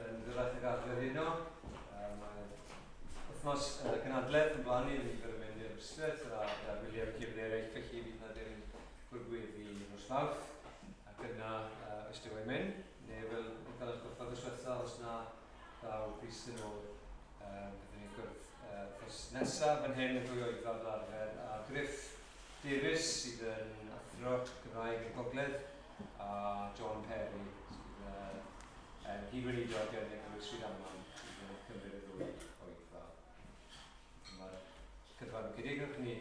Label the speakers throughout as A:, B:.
A: yn gyrraedd y gardiodd hynno. Mae wythnos gynadledd yn blannu yn nifer yn mynd i'r ysgrifft a wylio'r llyfr eraill, felly fydd na ddim gwrgwyddi nos Fawrth. Ac yna ysdyw ei mynd, neu fel yn cael eich goffa ddyswetha os na daw pris yn ôl. Byddwn ni'n gwrdd ffos nesaf fan hyn yn ddwy oedfad arfer a Griff Davies sydd yn athro Gymraeg yn Gogledd a John Perry sydd yn hydweinidog yn Eglwys Rhydaman sydd yn cymryd y ddwy oedfa. Mae'r cyfan cydegwch ni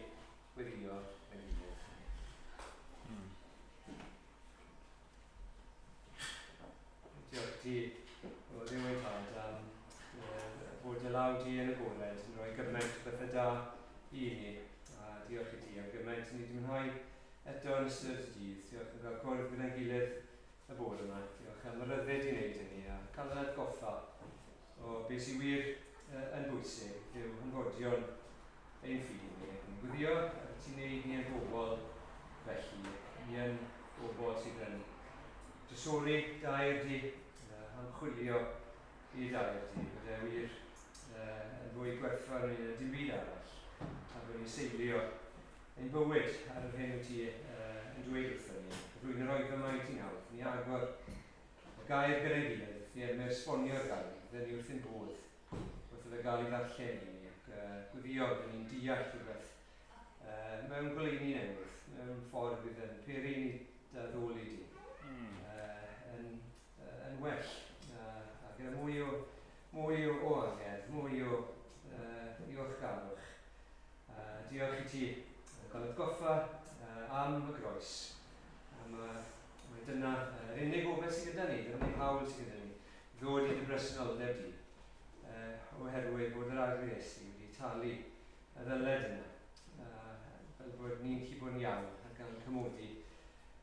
A: weddio yn unig. Diolch ti o ddiweddiad am bod y law di yn agored yn rhoi gymaint bethau da i ni. A diolch i ti am gymaint ni wedi mwynhau eto yn ystod y dydd. Diolch yn cael cwrdd gyda'n gilydd y bore yma. Diolch am y ryddid i wneud hynny a cael yn atgoffa o beth sy'n wir yn bwysig yw hanfodion ein ffydd ni. Yn gwyddio ti'n gwneud ni yn bobl felly. Ni yn bobl sydd yn drysori dair di, chwilio i dair di. Byddai wir yn fwy gwerthfawr yn dim byd arall. A bod ni'n seilio ein bywyd ar yr hyn wyt ti yn dweud wrthyn ni. Rwy'n yr oedfa mae ti'n awd. Ni agor y gair gyda'i gilydd. Ni Emyr sfonio'r gair. Fydden ni wrth ein bodd. Wrth iddo gael ei ddarllen i. Ac gwyddio fydden ni'n deall rhywbeth mewn goleuni newydd. Mewn ffordd bydd yn peri ni ddoli di. Yn well. A gyda mwy o angerdd, mwy o ddiolchgarwch. Diolch i ti cael atgoffa am y groes. Mae dyna yr unig obeth sydd gyda ni, dyna'r hawl sydd gyda ni, ddod i dy bresenoldeb di, oherwydd bod yr agor Iesu wedi talu y ddyled yna, fel bod ni'n gallu bod yn iawn ac yn cymodi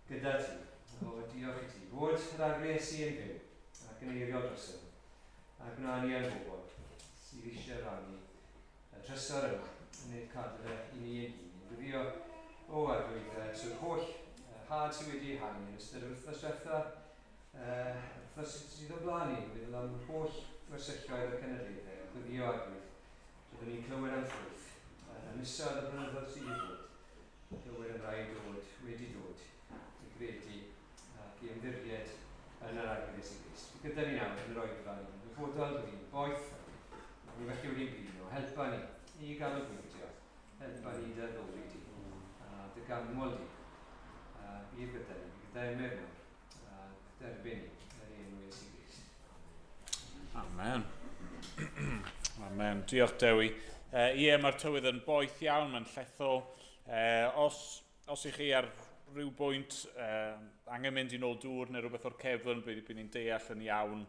A: gyda ti. O, diolch i ti. Bod yr agor Iesu yn fyw ac yn eirio drosod, a gwna ni yn bobl sydd eisiau rannu y trysor yma, yn gwneud cadw fe i ni yn hun. Gwyddio o arglwydd sy'n holl had sydd wedi hannu yn ystod yr wythnos diwetha, wythnos sydd o blaen ni, fydd am holl gwersyllioedd y cenedlaethau. Gwyddio arglwydd, byddwn ni'n clywed am ffrwyth, yn ystod y blynyddoedd sydd wedi dod. Clywed yn rhaid dod, wedi dod, i gredu ac i ymddiried yn yr agor Iesu Grist. Gyda ni nawr yn yr oedfa ni, yn fodol bod ni'n boeth, ni felly wedi'n blino, helpa ni i gael y bwyntio, helpa ni dy ddoli di, a dy gamol di, bydd gyda ni, gyda Emyr nawr, a derbyn ni yn enw Iesu Grist.
B: Amen. Amen. Diolch Dewi. Mae'r tywydd yn boeth iawn, mae'n llethol. Os i chi ar rhyw bwynt angen mynd i nôl dŵr neu rhywbeth o'r cefn, bydd ni'n deall yn iawn.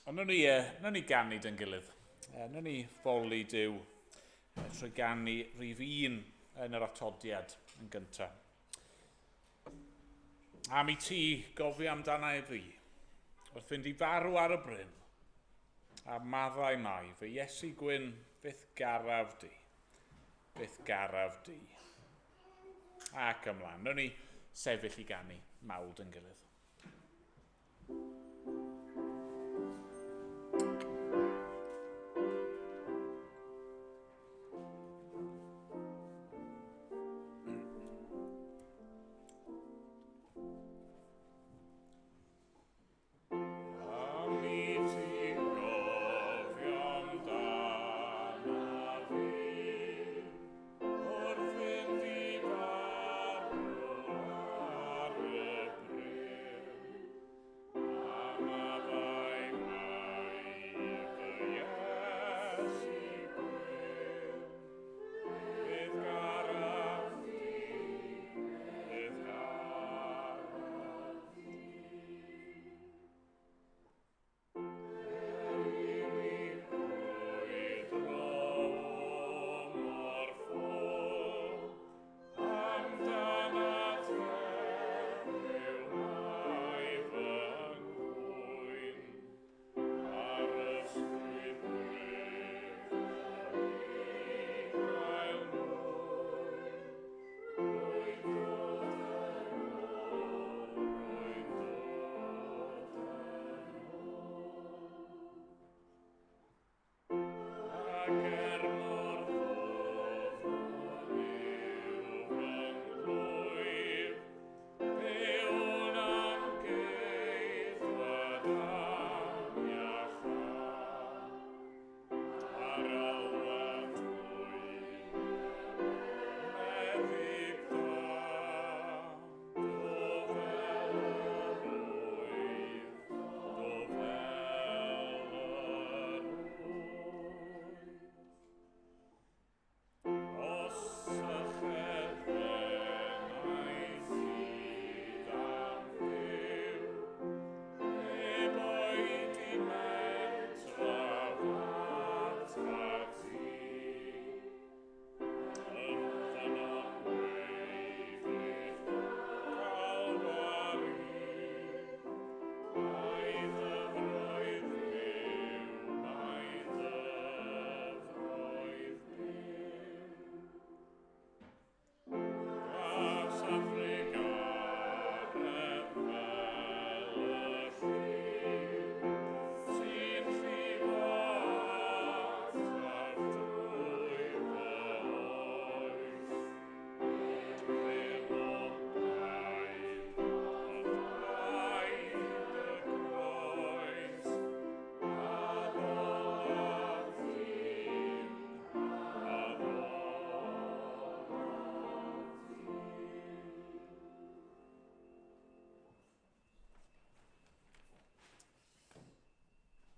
B: Ond nhw'n ni gannu dyn gilydd. Nhw'n ni foli Duw trwy gannu rhif 1 yn yr atodiad yn gyntaf. Am i ti gofio amdana i fi, wrth fynd i farw ar y bryn, a maddau mai, fy Iesu gwyn byth garaf di. Byth garaf di. Ac ymlaen, nhw'n ni sefyll i gannu mawd yn gilydd.
C: Pray.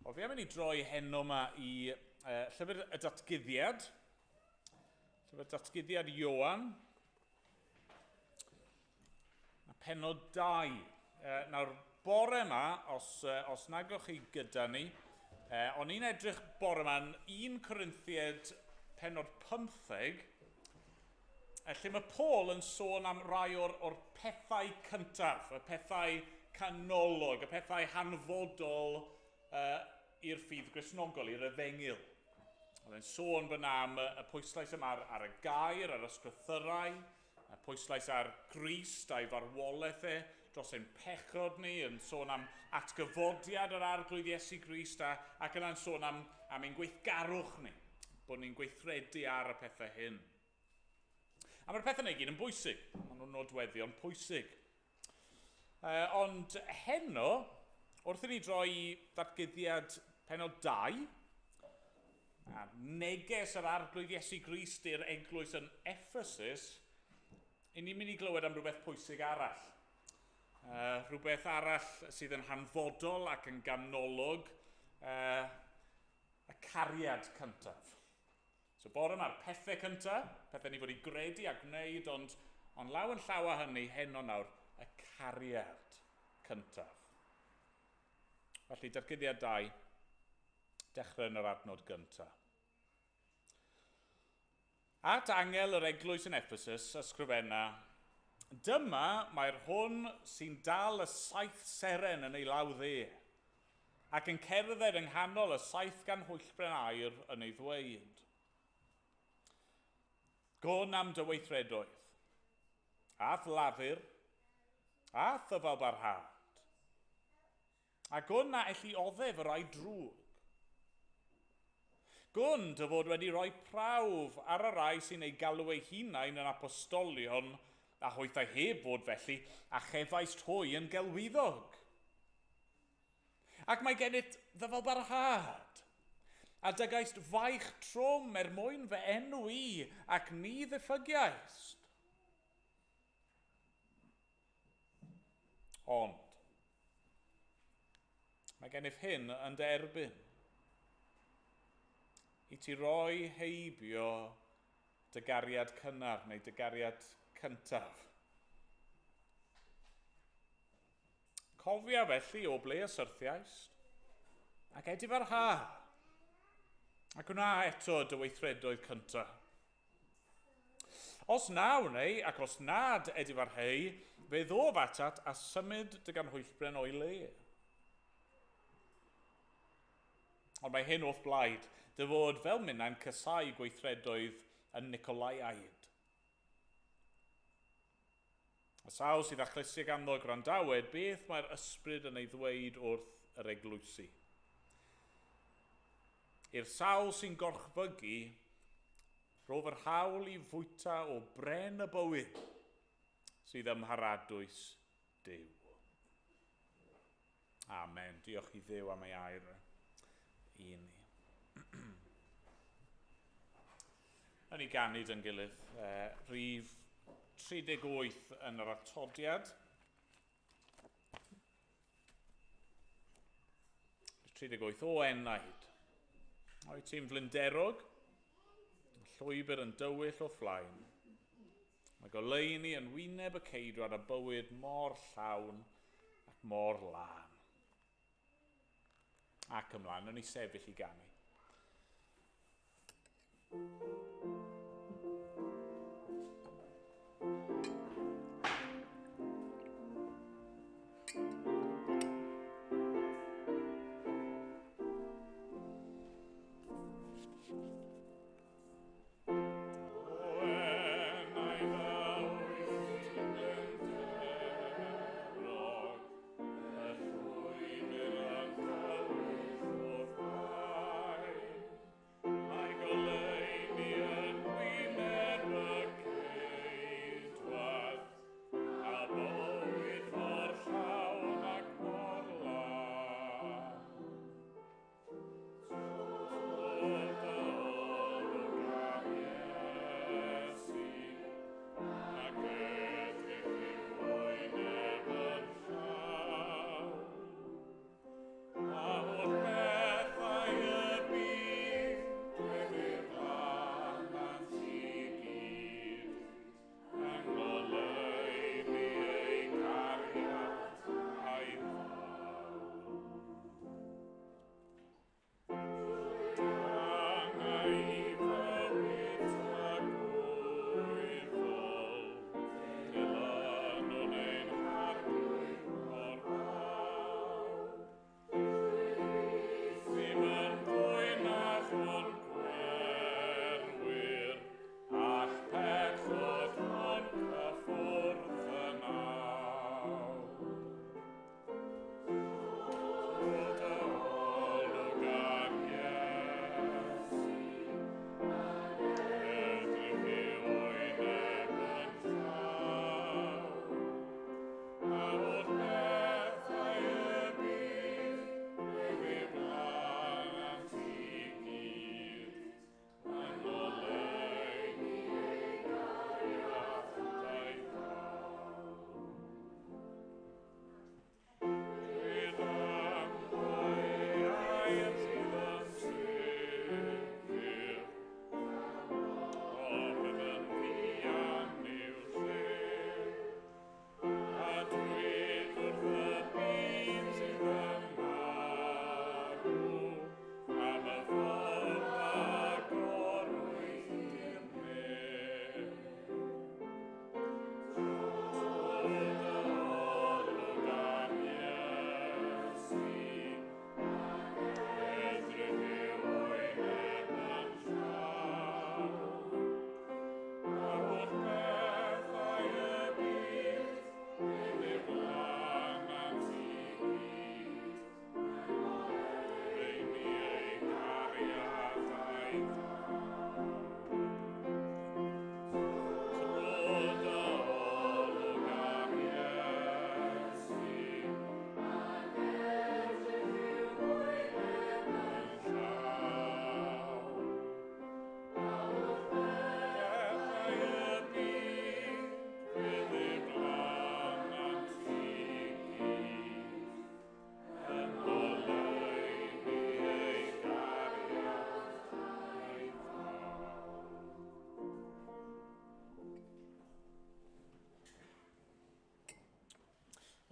B: O, fi am mynd i droi heno yma i llyfr y Datguddiad. Llyfr Datguddiad Ioan. A pennod 2. Nawr, bore yma, os nagwch chi gyda ni, o'n i'n edrych bore yma'n 1 Corinthiad pennod 15, lle mae Paul yn sôn am rai o'r pethau cyntaf, y pethau canolog, y pethau hanfodol i'r ffydd Gristnogol, i'r efengyl. Oedd e'n sôn fyna am y pwyslais yma ar y gair, ar ysgrythyrau, y pwyslais ar Grist a'i farwolaeth dros ein pechod ni, yn sôn am atgyfodiad yr arglwydd Iesu Grist ac yna'n sôn am ein gweithgarwch ni, bod ni'n gweithredu ar y pethau hyn. A mae'r pethau yna i gyd yn bwysig, maen nhw'n nodweddion pwysig. Ond heno, wrth i ni droi Datguddiad pennod 2, a neges yr arglwydd Iesu Grist i'r eglwys yn Ephesus, i ni'n mynd i glywed am rhywbeth pwysig arall. Rhywbeth arall sydd yn hanfodol ac yn ganolog, y cariad cyntaf. So bore yma'r pethau cyntaf, pethau ni fod i gredu a gwneud, ond law yn llaw â hynny heno nawr, y cariad cyntaf. Felly, Datguddiad 2, dechrau yn yr adnod gyntaf. At angel yr eglwys yn Ephesus ysgrifenna, dyma mae'r hwn sy'n dal y 7 seren yn ei law dde, ac yn cerdded yng nghanol y 7 gan hwyllbren aur yn ei ddweud. Gôn am dy weithredoedd, a ddlafur, a thyfalbarhad, a gwn na elli oddef y rai drwg. Gwn dy fod wedi rhoi prawf ar y rai sy'n ei galw eu hunain yn apostolion, a hwythau heb fod felly a chefais hwy yn gelwyddog. Ac mae gennyt ddyfalbarhad, a dygaist faich trwm mwyn fy enw i ac ni ddiffygiaist. Ond, mae gennych hyn yn derbyn, i ti roi heibio dy gariad cynnar neu dy gariad cyntaf. Cofia felly o ble y syrthiaist, ac edifarha, ac wna eto dy weithredoedd cyntaf. Os naw neu, ac os nad edifarhau, fe ddof atat a symud dy ganhwyllbren o'i le. Ond mae hyn wrth blaid, dy fod fel minnau'n cysau gweithredoedd yn Nicolaiaid. A sawl sydd achlysu ganddo gwrandawed, beth mae'r ysbryd yn ei ddweud wrth yr eglwysi. I'r sawl sy'n gorchfygu, rof yr hawl i fwyta o bren y bywyd sydd ymharadwys Duw. Amen. Diolch i Dduw am ei air i ni. Yn ei ganid yn gilydd, rhif 38 yn yr atodiad. 38 o enaid. O'i ti'n flinderog, llwybr yn dywyll o fflaen. Mae goleuni yn wyneb y ceidwad a bywyd mor llawn ac mor lan. Ac ymlaen, yn ei sefyll i ganu.
C: Mae goleuni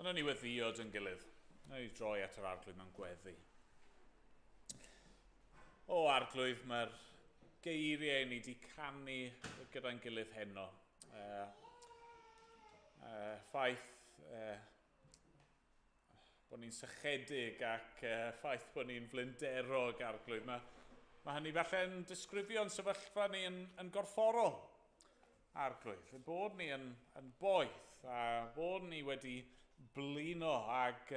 B: Ond o'n i weddiod yn gilydd. O'n i droi at yr arglwydd mewn gweddi. O arglwydd, mae'r geiriau ni wedi canu gyda'n gilydd heno. Ffaith bod ni'n sychedig ac ffaith bod ni'n flinderog arglwydd. Mae hynny falle'n disgrifio'n sefyllfa ni yn gorfforol arglwydd. Bod ni yn boeth a bod ni wedi blino ag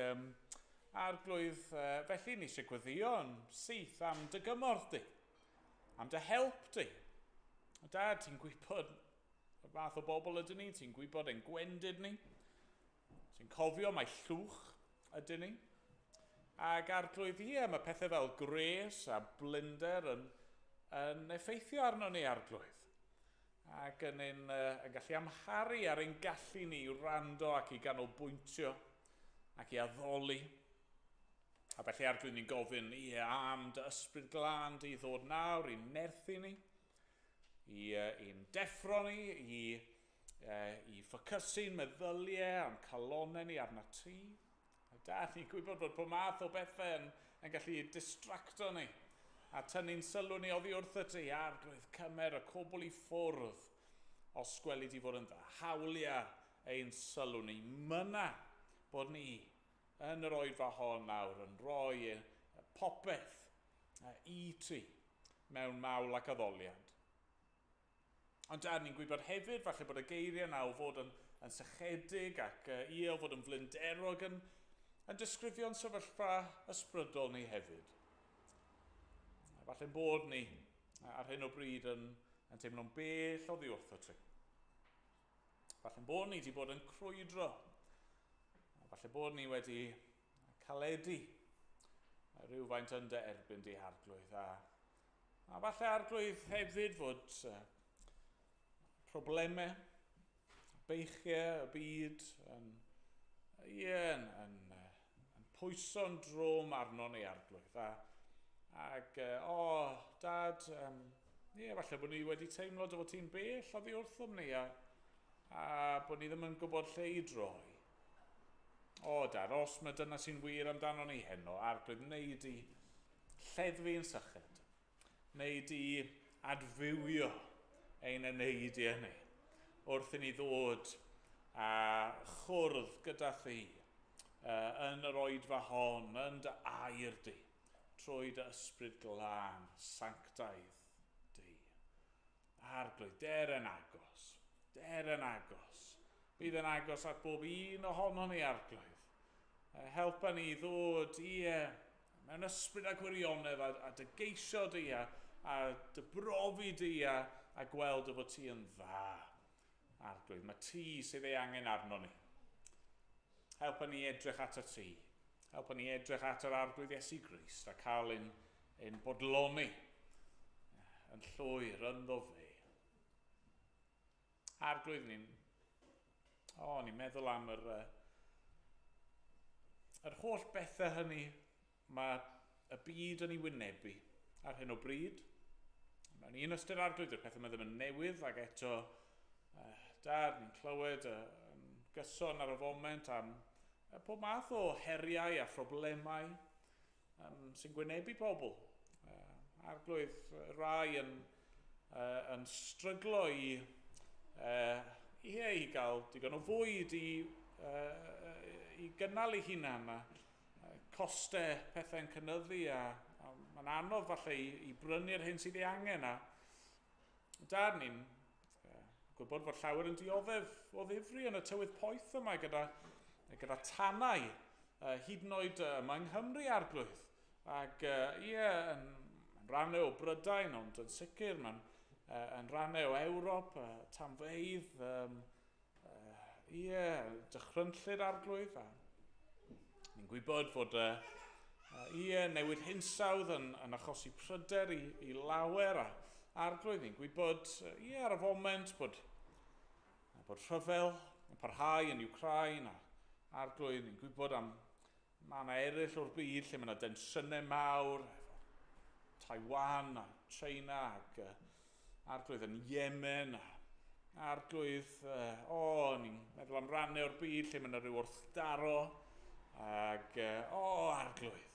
B: arglwydd, felly ni eisiau gweddio yn syth am dy gymorth di, am dy help di. Dad, ti'n gwybod y fath o bobl ydyn ni, ti'n gwybod ein gwendid ni, ti'n cofio mae llwch ydyn ni. Ac arglwydd, mae pethau fel gres a blinder yn effeithio arno ni arglwydd. Ac yn gallu amharu ar ein gallu ni i wrando ac i ganolbwyntio ac i addoli. A felly arglwydd ni'n gofyn am dy ysbryd glân di ddod nawr i'n nerthu ni, i'n deffro ni, i ffocysu'n meddyliau am calonau ni arna ti. Dad, ni'n gwybod bod pob math o bethau yn gallu distracto ni a tynnu'n sylw ni oddi wrth y ti arglwydd cymer y cwbl i ffwrdd os gweli di fod yn dda. Hawliau ein sylw ni. Myna bod ni yn yr oedfa hon nawr yn rhoi popeth i ti mewn mawl ac addoliad. Ond Dad, ni'n gwybod hefyd falle bod y geiriau nawr fod yn sychedig ac o fod yn flinderog yn disgrifio'n sefyllfa ysbrydol ni hefyd. Falle'n bod ni ar hyn o bryd yn teimlo'n bell oddi wrth o ti. Falle'n bod ni wedi bod yn crwydro. Falle bod ni wedi caledu rhywfaint yn dy erbyn di arglwydd. A falle arglwydd hefyd fod problemau, beichiau y byd yn pwyso'n drwm arno ni arglwydd. Dad, falle bod ni wedi teimlo dy fod ti'n bell oddi wrthom ni a bod ni ddim yn gwybod lle i droi. Dad, os mae dyna sy'n wir amdano ni heno, arglwydd, wneud i lleddfu'n syched, wneud i adfywio ein aneidiau ni, wrth i ni ddod a chwrdd gyda thi yn yr oedfa hon, yn dy air di, trwy dy ysbryd glân, sanctaidd di. Arglwydd, der yn agos. Bydd yn agos at bob un ohono ni arglwydd. Helpa ni ddod mewn ysbryd a gwirionedd a dy geisio di a dy brofi di a gweld y fod ti yn dda. Arglwydd, mae ti sydd ei angen arno ni. Helpa ni edrych at y ti. Helpa ni edrych at yr arglwydd Iesu Grist a cael ein bodloni yn llwyr ynddo fe. Arglwydd ni'n meddwl am yr holl bethau hynny mae y byd yn ei wynebu ar hyn o bryd. Mewn un ystyr arglwydd, y pethau mae ddim yn newydd ac eto Dad, ni'n clywed yn gyson ar y foment am pob math o heriau a phroblemau sy'n gwynebu pobl. Arglwydd, rai yn stryglo i gael digon o fwyd i gynnal ei hunan a costau pethau'n cynyddu a mae'n anodd falle i brynu'r hyn sydd ei angen. Dad, ni'n gwybod fod llawer yn dioddef o ddifri yn y tywydd poeth yma gyda tanau, hyd yn oed yma yng Nghymru arglwydd. Ac yn rannau o Brydain, ond yn sicr yn rannau o Ewrop, tanfeidd, dychrynllyd arglwydd. Ni'n gwybod fod newid hinsawdd yn achosi pryder i lawer arglwydd. Ni'n gwybod ar y foment bod rhyfel yn parhau yn Ukraine arglwydd. Ni'n gwybod am man eraill o'r byd lle mae yna densiynau mawr, Taiwan a China ac arglwydd yn Yemen Arglwydd, ni'n meddwl am rannau o'r byd lle mae yna rhyw wrthdaro, ac arglwydd.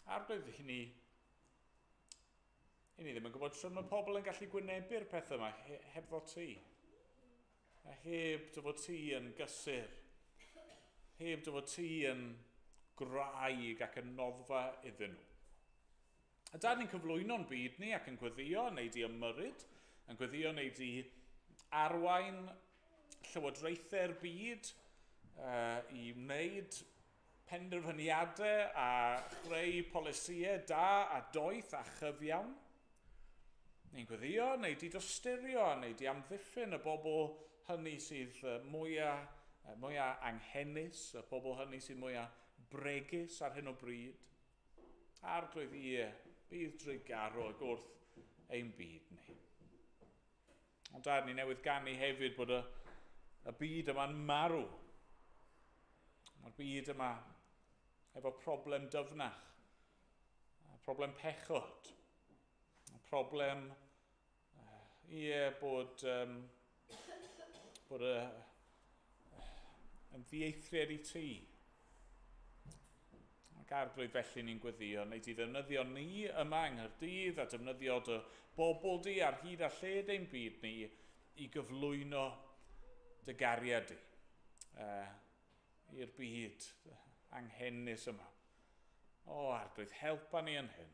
B: Arglwydd i ni ddim yn gwybod sut mae pobl yn gallu gwynebu'r pethau yma hebddo ti. A heb dy fod ti yn gysur. Heb dy fod ti yn graig ac yn noddfa iddyn nhw. A da ni'n cyflwyno'n byd ni ac yn gweddio, neu di ymyrryd, yn gweddio neu di arwain llywodraethau'r byd i wneud penderfyniadau a chreu polisïau da a doeth a chyfiawn. Ni'n gweddio, neu di dostyrio, neu di amddiffyn y bobl hynny sydd mwyaf anghennus, y bobl hynny sydd mwyaf bregus ar hyn o bryd. Arglwydd bydd drigaro wrth ein byd ni. Ond ni newydd ganu hefyd bod y byd yma'n marw. Mae'r byd yma efo problem dyfnach, problem pechod, problem bod yn ddieithriad i ti. Ac arglwydd felly ni'n gweddio, neu di ddefnyddio ni yma yng Nghaerdydd a defnyddio dy bobl di ar hyd a lled ein byd ni i gyflwyno dy gariad di i'r byd anghennus yma. Arglwydd, helpa ni yn hyn.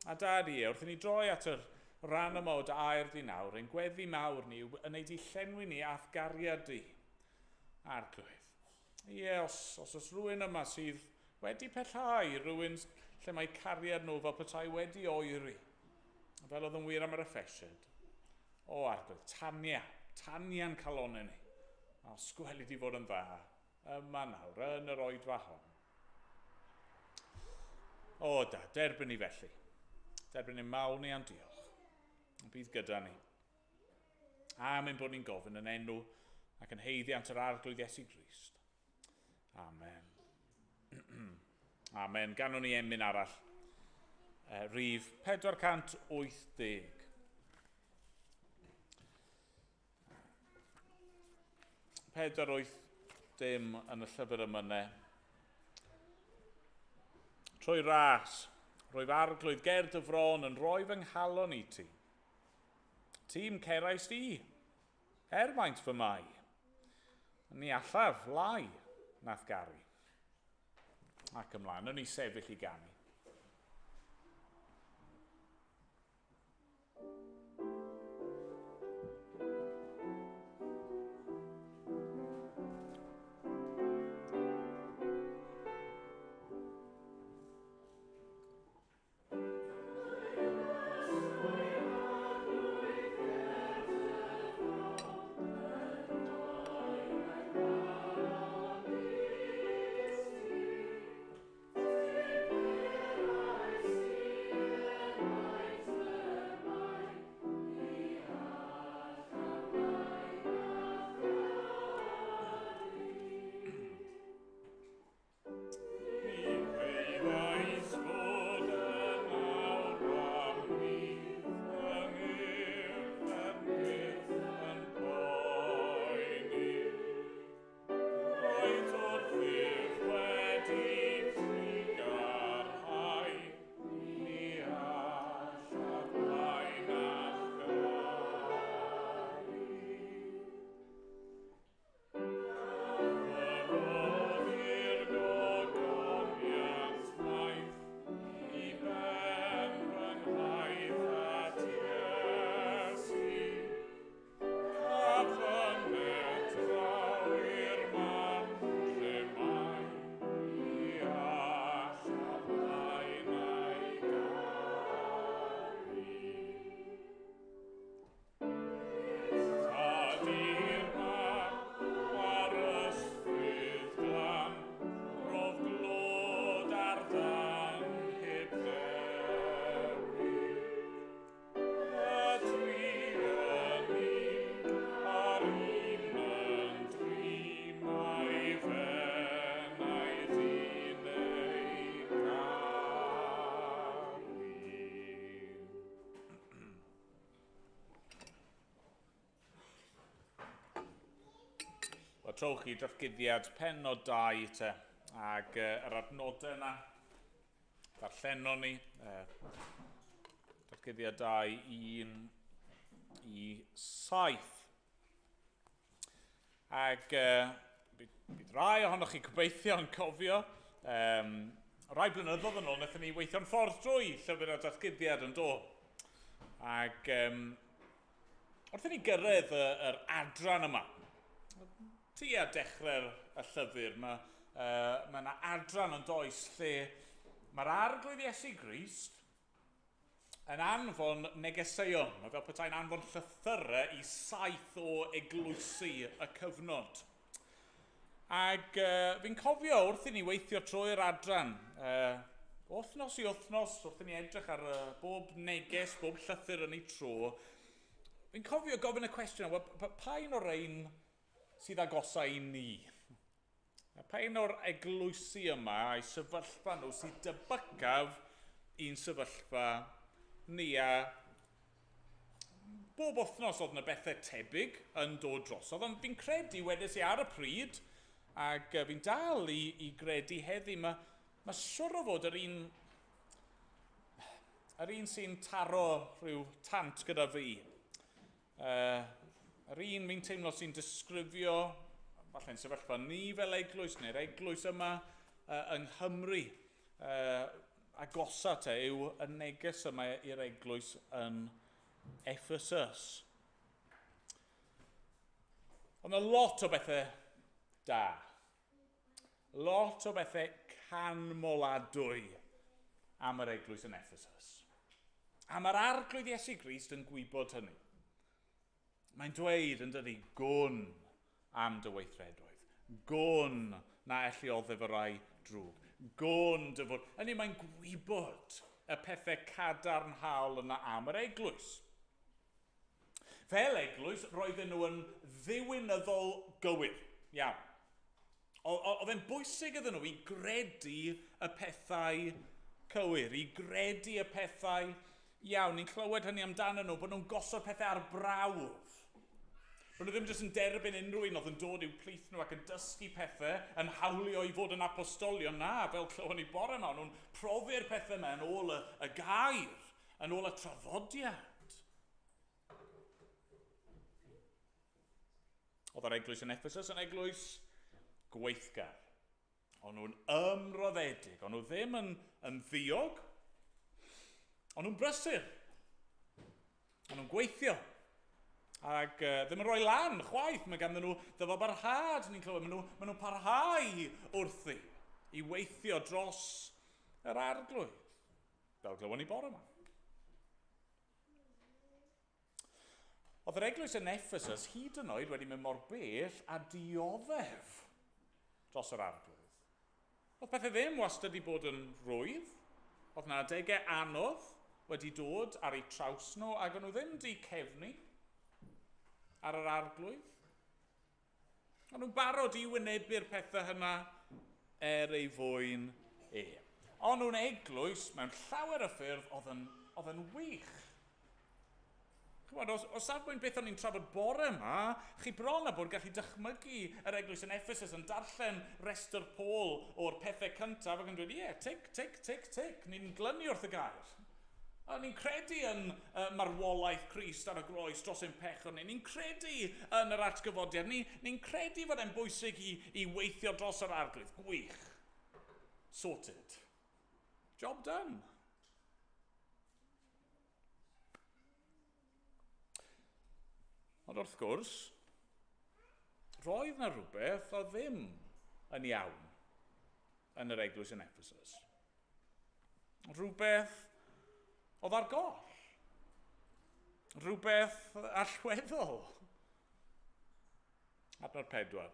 B: A wrth i ni droi at yr rhan yma o dy air di nawr, ein gweddi mawr ni, yn ei di llenwi ni ath gariad di. Arglwydd. Os oes rhywun yma sydd wedi pellhau, rhywun lle mae cariad nhw fel petai wedi oeri, fel oedd yn wir am yr effesied. Arglwydd, tania'n calonau ni. Sgweli di fod yn dda, yma nawr, yn yr oedfa hon. Derbyn ni felly. Derbyn ni mawl ni am diolch. Bydd gyda ni. Amen bod ni'n gofyn yn enw ac yn heiddiant yr arglwydd Iesu Grist. Amen. Amen. Ganon ni emyn arall. Rhif 480. Pedwar wyth dim yn y llyfr ymynau. Trwy ras, roedd arglwydd Caerdydd yn rhoi fy nghalon i ti. Tîm cerais di, maint fy mai. Ni allaf lai nath gari. Ac ymlaen, o'n i sefyll i ganu. trowch chi Datguddiad pen o 2 te, ac yr adnodau yna, darllenon ni, Datguddiad 2, 1 i 7. Ac bydd rai ohonoch chi gobeithio yn cofio, rai blynyddoedd yn ôl, wnaethon ni weithio'n ffordd drwy llyfr o Datguddiad yn do. Ac wrth i ni gyrraedd yr adran yma, tua dechrau'r llyfr, mae yna adran yn does lle mae'r arglwydd Iesu Grist yn anfon negeseuon, fel petai'n anfon llythyrau i 7 o eglwysu y cyfnod. Ac fi'n cofio wrth i ni weithio trwy'r adran, wythnos i wythnos, wrth i ni edrych ar bob neges, bob llythyr yn ei tro, fi'n cofio gofyn y cwestiwn, pa un o'r ein sydd agosau i ni? Pa un o'r eglwysu yma a'i sefyllfa nhw sydd debycaf i'n sefyllfa ni, a bob wythnos oedd yna bethau tebyg yn dod drosodd, ond fi'n credu wedys i ar y pryd, ac fi'n dal i gredu heddi, mae siwr o fod yr un sy'n taro rhyw tant gyda fi. Yr un fi'n teimlo sy'n disgrifio, falle'n sefyllfa ni fel eglwys, neu'r eglwys yma yng Nghymru, agosa te yw y neges yma i'r eglwys yn Ephesus. Ond y lot o bethau da. Lot o bethau canmoladwy am yr eglwys yn Ephesus. A mae'r arglwydd Iesu Grist yn gwybod hynny. Mae'n dweud yn dydi, gwn am dy weithredoedd. Gwn na elli o ddifyrau drwg. Gwn dyfod. Hynny mae'n gwybod y pethau cadarnhaol yna am yr eglwys. Fel eglwys, roedden nhw yn ddiwinyddol gywir. Iawn. Oedd e'n bwysig iddyn nhw i gredu y pethau cywir, i gredu y pethau iawn. Ni'n clywed hynny amdano nhw, bod nhw'n gosod pethau ar brawf. Bod nhw ddim jyst yn derbyn unrhyw un oedd yn dod i'w plith nhw ac yn dysgu pethau, yn hawlio i fod yn apostolion. Na, fel clywon ni bore yma, nhw'n profi'r pethau yma yn ôl y gair, yn ôl y traddodiad. Oedd yr eglwys yn Ephesus yn eglwys gweithgar. Ond nhw'n ymroddedig, ond nhw ddim yn ddiog, ond nhw'n brysur. Ond nhw'n gweithio. Ac ddim yn rhoi lan, chwaith, mae ganddyn nhw ddyfo-barhad, ni'n clywed, maen nhw'n parhau wrthi i weithio dros yr arglwydd, fel glywon ni bore yma. Oedd yr eglwys yn Ephesus hyd yn oed wedi mynd mor bell a dioddef dros yr arglwydd. Oedd pethau ddim wastad wedi bod yn rwydd, oedd yna adegau anodd wedi dod ar eu traws nhw, ac o'n nhw ddim di cefnu ar yr arglwydd. O'n nhw'n barod i wynebu'r pethau hynna ei fwyn e. O'n nhw'n eglwys mewn llawer y ffyrdd oedd yn wych. O safbwynt beth o'n i'n trafod bore yma, chi bron a bod gallu dychmygu yr eglwys yn Ephesus yn darllen restr Paul o'r pethau cyntaf ac yn dweud, tic, ni'n glynu wrth y gair. A ni'n credu yn marwolaeth Crist ar y groes dros ein pechon ni. Ni'n credu yn yr atgyfodiad. Ni'n credu fod e'n bwysig i weithio dros yr arglwydd. Gwych. Sorted. Job done. Ond wrth gwrs, roedd na rhywbeth o ddim yn iawn yn yr eglwys yn Ephesus. Rhywbeth oedd ar goll. Rhywbeth allweddol. Adnod 4.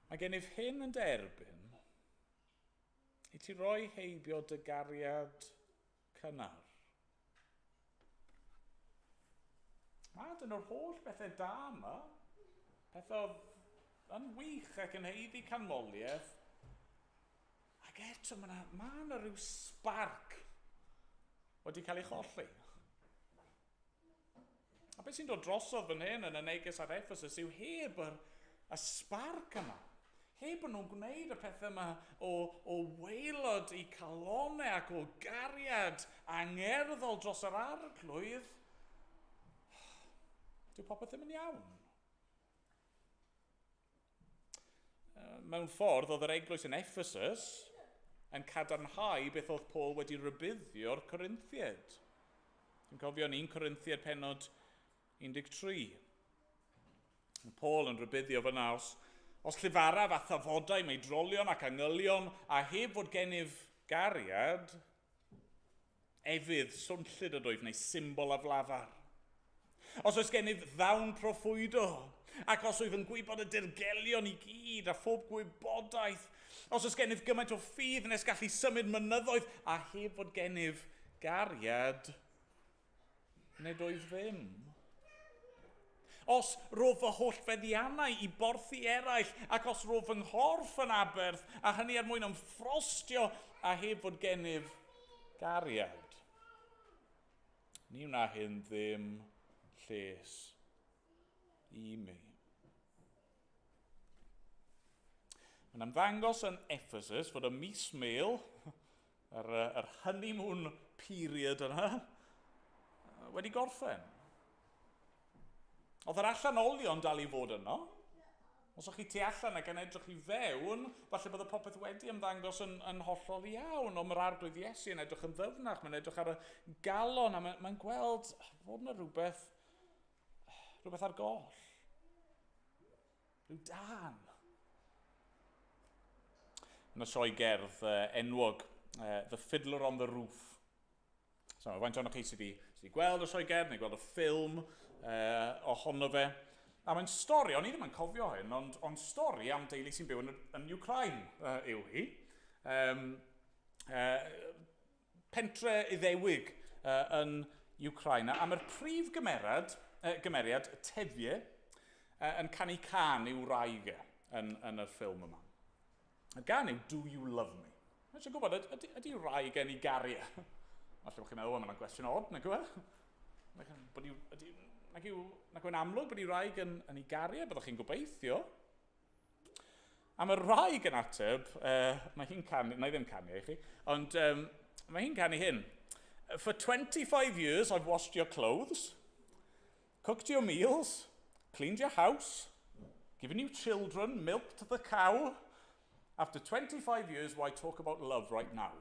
B: Mae gennyf hyn yn derbyn i ti roi heibio dy gariad cynnar. Dyn nhw'r holl bethau da yma, pethau yn wych ac yn heiddi canmoliaeth, ac eto mae yna rhyw sbarc wedi cael ei cholli. A beth sy'n dod drosodd fan hyn yn y neges ar Ephesus yw heb y sbarc yma. Heb yn nhw'n gwneud y pethau yma o waelod i calonau ac o gariad angerddol dros yr arglwydd, dyw popeth ddim yn iawn. Mewn ffordd, oedd yr eglwys yn Ephesus yn cadarnhau beth oedd Paul wedi rybuddio'r Corinthiaid. Dwi'n cofio yn 1 Corinthiaid pennod 13. Paul yn rybuddio fyna os llyfaraf a thafodau mewn drolion ac angylion a heb fod gennyf gariad, efydd swnllyd ydoedd neu symbol a flafar. Os oes gennyf ddawn proffwydo, ac os oedd yn gwybod y dirgelion i gyd a phob gwybodaeth, os oes gennyf gymaint o ffydd nes gallu symud mynyddoedd a heb fod gennyf gariad, nid oedd ddim. Os roedd fy holl feddiannau i borthi eraill, ac os roedd fy nghorff yn aberth, a hynny er mwyn ymffrostio a heb fod gennyf gariad. Ni wna hyn ddim lles i mi. Mae'n ymddangos yn Ephesus fod y mis Mel, yr honeymoon period yna, wedi gorffen. Oedd yr allanolion dal i fod yno. Os o'ch chi tu allan ac yn edrych i fewn, falle bod y popeth wedi ymddangos yn hollol iawn, ond mae'r arglwydd Iesu yn edrych yn ddyfnach, mae'n edrych ar y galon, a mae'n gweld fod yna rhywbeth ar goll. Rhyw dan. Yn y sioe gerdd enwog, The Fiddler on the Roof. So, faint o'n chi sydd wedi gweld y sioe gerdd, neu gweld y ffilm ohono fe. A mae'n stori, o'n i ddim yn cofio hyn, ond stori am deulu sy'n byw yn Ukraine yw hi. Pentre Iddewig yn Ukraine. Am yr prif gymeriad, Tefie, yn canu can i'w wraig yn y ffilm yma. Y gan yw Do You Love Me? Mae'n eisiau gwybod, ydy wraig yn ei gario? Falle bod chi'n meddwl, mae'n gwestiwn od, nag yw e? Nag yw'n amlwg bod ei wraig yn ei gario, byddwch chi'n gobeithio. A mae'r wraig yn ateb, mae hi'n canu, na i ddim canu i chi, ond mae hi'n canu hyn. For 25 years I've washed your clothes, cooked your meals, cleaned your house, given you children, milked the cow. After 25 years, why talk about love right now?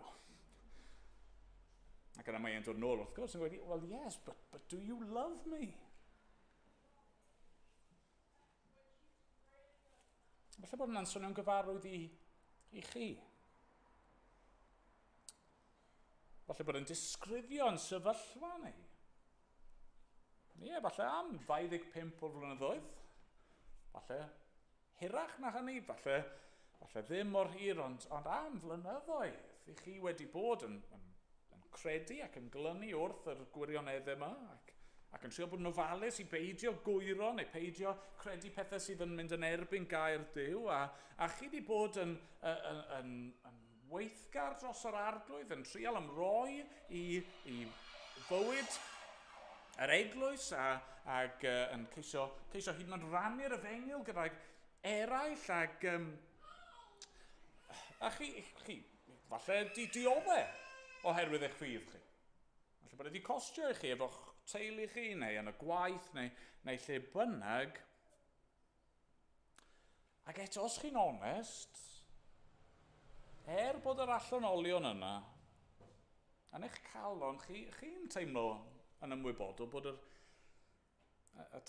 B: Ac yna mae e'n dod nôl wrth gwrs yn gweud, well, yes, but do you love me? Falle bod yna'n swnio'n gyfarwydd i chi. Falle bod yn disgrifio'n sefyllfa ni. Ie, falle am 25 o flynyddoedd. Falle hirach na hynny, falle ddim mor hir, ond am flynyddoedd i chi wedi bod yn credu ac yn glynu wrth yr gwirioneddau yma, ac yn trio bod yn ofalus i beidio gwyro neu peidio credu pethau sydd yn mynd yn erbyn gair Duw, a chi wedi bod yn weithgar dros yr arglwydd, yn trial ymroi i fywyd yr eglwys ac yn ceisio hyd yn oed rannu'r efengyl gyda'r eraill, a chi falle dioddau oherwydd eich ffydd chi. Falle bod wedi costio i chi efo'ch teulu chi, neu yn y gwaith, neu lle bynnag. Ac eto, os chi'n onest, bod yr allanolion yna, yn eich calon, chi'n teimlo yn ymwybodol bod y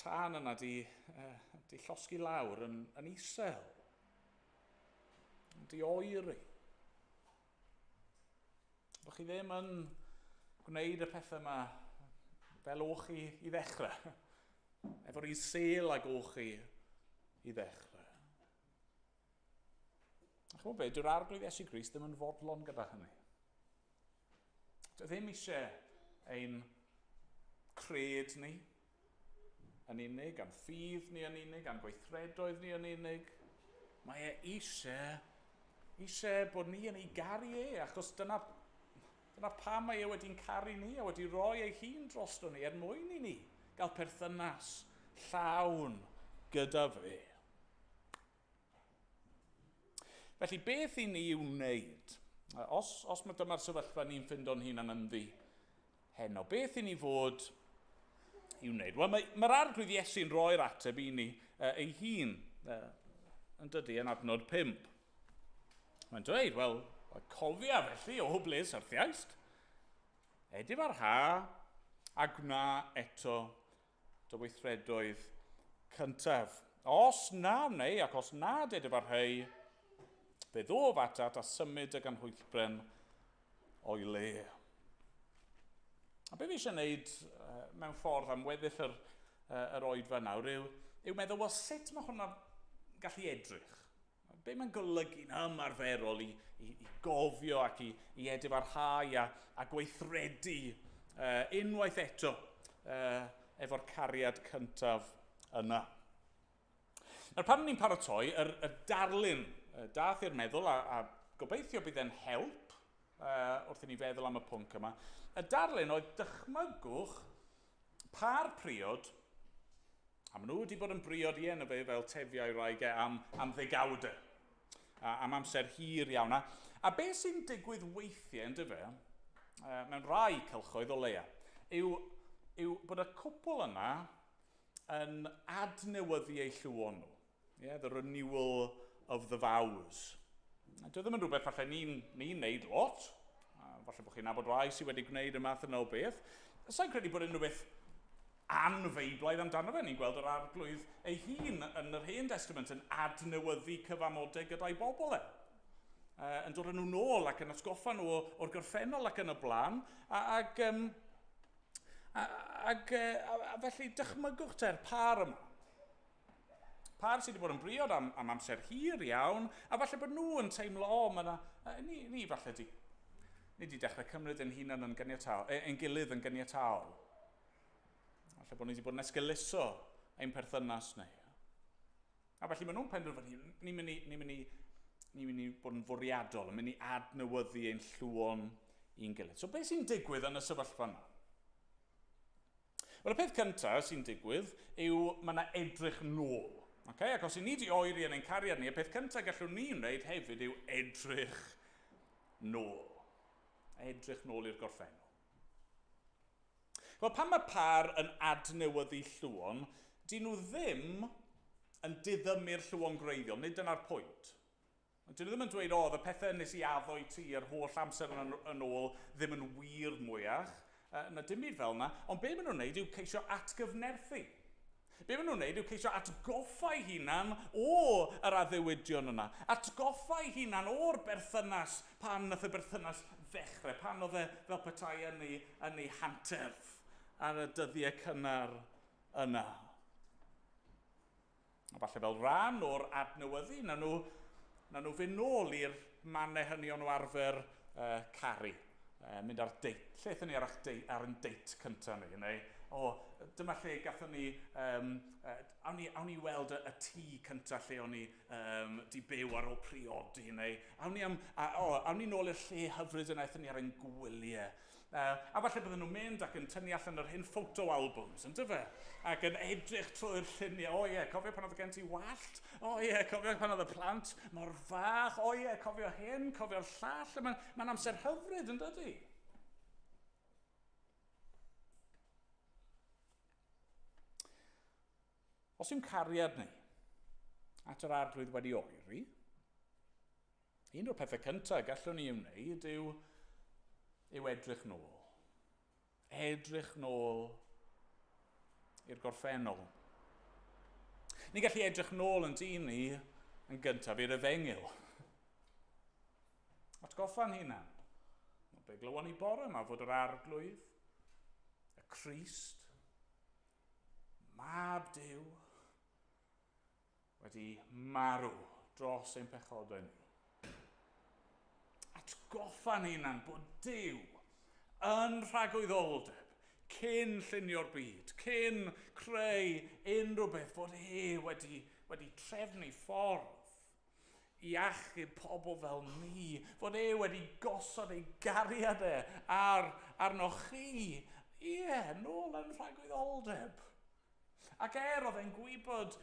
B: tân yna di llosgi lawr yn isel, di oeri. Bod chi ddim yn gwneud y pethau yma fel o'ch chi i ddechrau, efo'r sel ag o'ch chi i ddechrau. A chymod beth, dyw'r arglwydd Iesu Grist ddim yn fodlon gyda hynny. Dwi ddim eisiau ein cred ni yn unig, gan ffydd ni yn unig, gan gweithredoedd ni yn unig. Mae eisiau bod ni yn ei garu achos dyna pam mae wedi'n caru ni a wedi rhoi ei hun drosto ni mwyn i ni gael perthynas llawn gyda fe. Felly, beth i ni i'w wneud? Os mae dyma'r sefyllfa ni'n ffindo'n hunan ynddi heno, beth i ni fod i'w wneud? Wel, mae'r arglwydd Iesu'n roi'r ateb i ni ei hun yn dydy yn adnod 5. Mae'n dweud, wel, cofia felly o ble syrthiaist, edif ar ha a gwna eto dy weithredoedd cyntaf. Os na neu ac os nad edif ar hei, fe ddof atat a symud y ganhwylbren o'i le. A be fi eisiau gwneud mewn ffordd am weddill yr oed fan nawr yw meddwl, wel, sut mae hwnna gallu edrych? Be mae'n golygu'n ymarferol i gofio ac i edif ar hau a gweithredu unwaith eto efo'r cariad cyntaf yna. Nawr, pan ni'n paratoi, y darlun dath i'r meddwl, a gobeithio bydd e'n help wrth i ni feddwl am y pwnc yma, y darlun oedd dychmygwch pa'r priod, a maen nhw wedi bod yn briod i enw fe fel tefiau wraig am ddegawdau, am amser hir iawn. A beth sy'n digwydd weithiau yn dyfe, mewn rai cylchoedd o leia, yw bod y cwpl yna yn adnewyddu eu llywon nhw. The renewal of the vows. Dwi ddim yn rhywbeth falle ni'n neud lot, falle bod chi'n nabod rai sydd wedi gwneud y math yna o beth. Sa'n credu bod yn rhywbeth anfeiblaidd amdano fe. Ni'n gweld yr arglwydd ei hun yn yr Hen Testament yn adnewyddu cyfamodau gyda'i bobl e. Yn dod â nhw nôl ac yn atgoffa nhw o'r gorffennol ac yn y blaen. A felly dychmygwch te'r par yma. Par sydd wedi bod yn briod am amser hir iawn, a falle bod nhw yn teimlo, ni falle ni wedi dechrau cymryd yn hunan yn gilydd yn ganiataol. Falle bod ni wedi bod yn esgeluso ein perthynas neu. A felly mae nhw'n penderfynu, ni'n mynd i bod yn fwriadol, yn mynd i adnewyddu ein llwon i'n gilydd. So beth sy'n digwydd yn y sefyllfa yna? Wel, y peth cyntaf sy'n digwydd yw mae yna edrych nôl. Ac os i ni wedi oeri yn ein cariad ni, y peth cyntaf gallwn ni wneud hefyd yw edrych nôl. Edrych nôl i'r gorffennol. Wel, pan mae par yn adnewyddu llwon, dyn nhw ddim yn diddymu'r llwon greiddiol, nid dyna'r pwynt. Dyn nhw ddim yn dweud, y pethau nes i addo i ti yr holl amser yn ôl ddim yn wir mwyach, na dim byd fel yna, ond be maen nhw'n wneud yw ceisio atgyfnerthu. Be maen nhw'n wneud yw ceisio atgoffau hunan o'r addewidion yna. Atgoffau hunan o'r berthynas, pan nath y berthynas ddechrau, pan oedd e fel petai yn ei hanterth ar y dyddiau cynnar yna. A falle fel rhan o'r adnewyddu, na nhw fynd nôl i'r mannau hynny o'n nhw arfer caru. Mynd ar deit. Lle ethon ni ar yn deit cyntaf ni, neu dyma lle gathon ni, awn ni weld y tŷ cyntaf lle o'n ni di byw ar ôl priodi, neu awn ni nôl i'r lle hyfryd yna ethon ni ar ein gwyliau. A falle bydden nhw'n mynd ac yn tynnu allan yr hyn photo albums, yn dyfe? Ac yn edrych trwy'r lluniau, cofio pan oedd gen ti wallt? Cofio pan oedd y plant mor fach? Cofio hyn, cofio'r llall? Mae'n amser hyfryd, yn dydy? Os yw'n cariad ni at yr arglwydd wedi oeri, un o'r pethau cyntaf gallwn ni wneud yw edrych nôl. Edrych nôl i'r gorffennol. Ni'n gallu edrych nôl yn dyn ni yn gyntaf i'r efengil. Atgoffa'n hunan. Be glywon ni bore yma fod yr arglwydd, y Crist, mab Duw, wedi marw dros ein pechodau ni. Atgoffa'n hunan bod Duw yn rhagwyddoldeb, cyn llunio'r byd, cyn creu unrhyw beth, fod wedi trefnu ffordd i achub pobl fel ni, fod wedi gosod ei gariad arnoch chi, nôl yn rhagwyddoldeb. Ac oedd e'n gwybod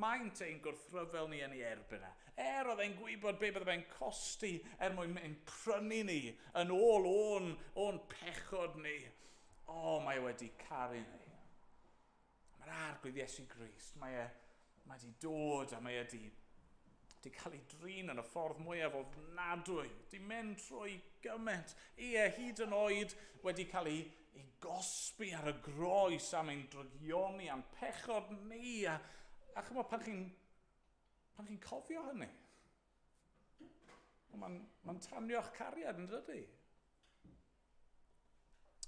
B: maint ein gwrthryfel ni yn ei erbyn e. Oedd e'n gwybod be bydde fe'n costi mwyn ein prynu ni yn ôl o'n pechod ni. Mae wedi caru ni. Mae'r arglwydd Iesu Grist, mae wedi dod a mae wedi cael ei drin yn y ffordd mwyaf ofnadwy. Di mynd trwy gymaint. Hyd yn oed wedi cael ei gosbi ar y groes am ein drygioni, am pechod ni. A chymod, pan chi'n cofio hynny, mae'n tanio'ch cariad yn dydy.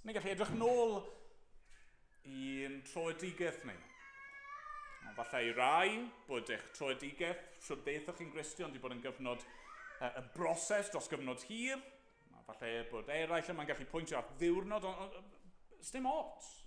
B: Ni'n gallu edrych nôl i'n troedigaeth ni. Falle i rai bod eich troedigaeth, siwr beth chi'n Gristion, wedi bod yn gyfnod yn broses dros gyfnod hir. Falle bod eraill yma'n gallu pwyntio at ddiwrnod, ond dim ots.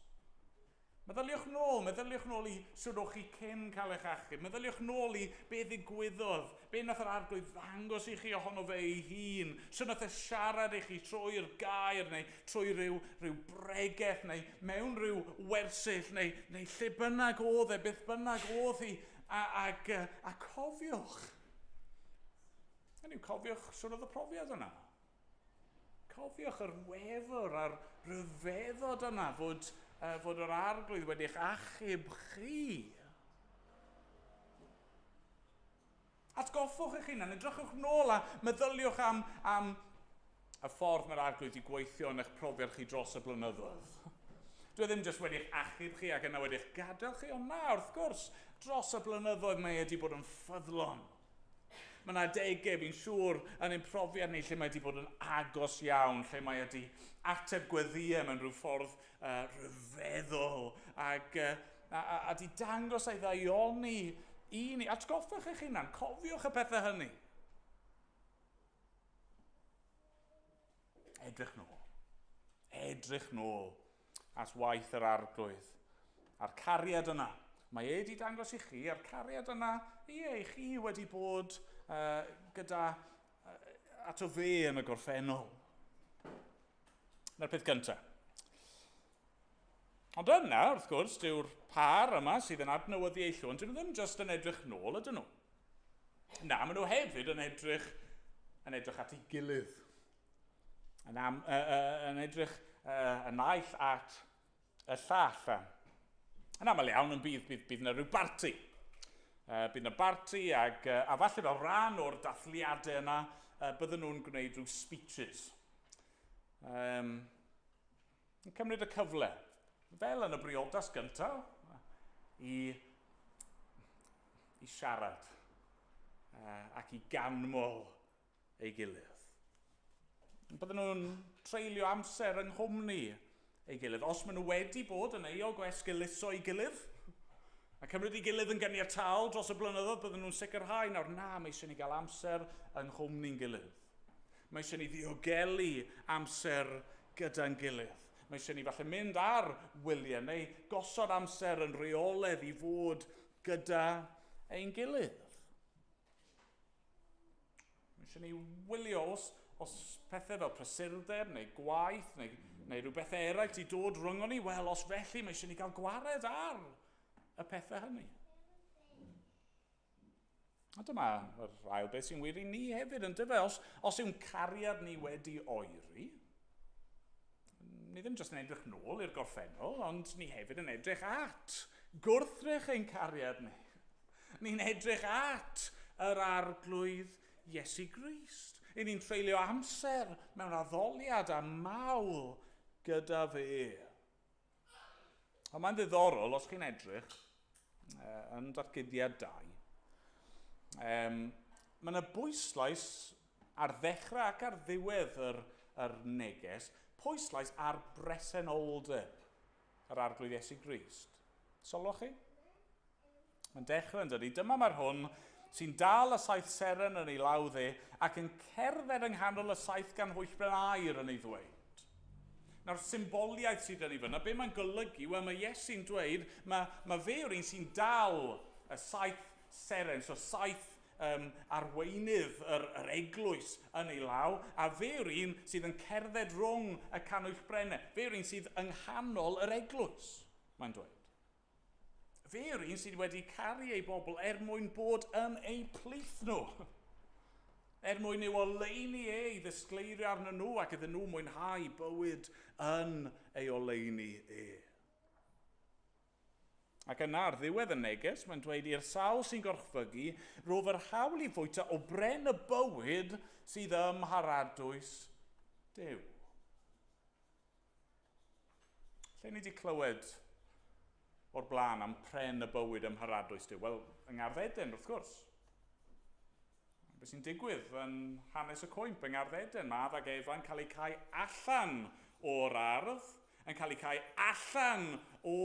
B: Meddyliwch nôl i swrwch chi cyn cael eich achub. Meddyliwch nôl i be ddigwyddodd, be nath yr arglwydd ddangos i chi ohono fe ei hun. Sut nath e siarad i chi trwy'r gair, neu trwy ryw bregeth, neu mewn ryw wersyll, neu lle bynnag oedd e, beth bynnag oedd hi. A cofiwch. Hynny, cofiwch sut oedd y profiad yna. Cofiwch yr wefr a'r ryfeddod yna fod yr arglwydd wedi'ch achub chi. Atgoffwch eich hunan, edrychwch nôl a meddyliwch am y ffordd mae'r arglwydd wedi gweithio yn eich profiad chi dros y blynyddoedd. Dwi ddim jyst wedi'ch achub chi ac yna wedi'ch gadael chi, ond wrth gwrs, dros y blynyddoedd mae wedi bod yn ffyddlon. Mae yna degau, fi'n siŵr, yn ein profiad ni lle mae wedi bod yn agos iawn, lle mae wedi ateb gweddiau mewn rhyw ffordd ryfeddol ac di dangos ei ddaioni i ni. Atgoffwch eich hunan, cofiwch y pethau hynny. Edrych nôl at waith yr arglwydd. A'r cariad yna. Mae wedi dangos i chi, a'r cariad yna, i chi wedi bod gyda ato fe yn y gorffennol. Na'r peth cyntaf. Ond yna, wrth gwrs, dyw'r par yma sydd yn adnewyddu eu llwn, dyn nhw ddim jyst yn edrych nôl ydyn nhw. Na, maen nhw hefyd yn edrych at ei gilydd. Yn edrych yn naill at y llall. Yn aml iawn yn bydd yna rhyw barti. Bydd yna barti a falle fel rhan o'r dathliadau yna, bydden nhw'n gwneud rhyw speeches. Yn cymryd y cyfle, fel yn y briodas gyntaf, i siarad ac i ganmol ei gilydd. Bydden nhw'n treulio amser yng nghwmni ei gilydd. Os maen nhw wedi bod yn eog o esgyluso ei gilydd, a cymryd ei gilydd yn ganiataol dros y blynyddoedd, bydden nhw'n sicrhau nawr mae eisiau ni gael amser yng nghwmni'n gilydd. Mae eisiau ni ddiogelu amser gyda'n gilydd. Mae eisiau ni falle mynd ar wyliau neu gosod amser yn reoledd i fod gyda ein gilydd. Mae eisiau ni wylio os pethau fel prysurdeb neu gwaith neu rhywbeth eraill i dod rhwng ni. Wel, os felly mae eisiau ni gael gwared ar y pethau hynny. A dyma yr ail beth sy'n wir i ni hefyd yn dyfa. Os yw'n cariad ni wedi oeri, ni ddim jyst yn edrych nôl i'r gorffennol, ond ni hefyd yn edrych at gwrthrych ein cariad ni. Ni'n edrych at yr arglwydd Iesu Grist. Ni'n treulio amser mewn addoliad a mawl gyda fe. Ond mae'n ddiddorol os chi'n edrych yn Datguddiad 2. Mae yna bwyslais ar ddechrau ac ar ddiwedd yr neges, pwyslais ar bresenoldeb yr arglwydd Iesu Grist. Sylwch chi? Mae'n dechrau yn dydi. Dyma mae'r hwn sy'n dal y saith seren yn ei law dde ac yn cerdded yng nghanol y saith gan hwyllben aur yn ei ddweud. Nawr, symboliaeth sydd yn ei fyna, be mae'n golygu, wel mae Iesu'n dweud, mae fe yw'r un sy'n dal y saith seren, so saith arweinydd yr eglwys yn ei law, a fe yw'r un sydd yn cerdded rhwng y canwyll brennau. Fe yw'r un sydd yng nghanol yr eglwys, mae'n dweud. fe yw'r un sydd wedi caru ei bobl mwyn bod yn eu plith nhw. Mwyn i'w oleini i ddisgleirio arnyn nhw ac iddyn nhw mwynhau bywyd yn ei oleini Ac yna ar ddiwedd y neges, mae'n dweud i'r sawl sy'n gorchfygu, roedd yr hawl i fwyta o bren y bywyd sydd ymharadwys Duw. Lle ni wedi clywed o'r blaen am pren y bywyd ymharadwys Duw? Wel, yng Nghaerdydd, wrth gwrs. Be sy'n digwydd yn hanes y cwymp yng Nghaerdydd? Madd ac Efa yn cael eu cau allan o'r ardd, yn cael eu cau allan o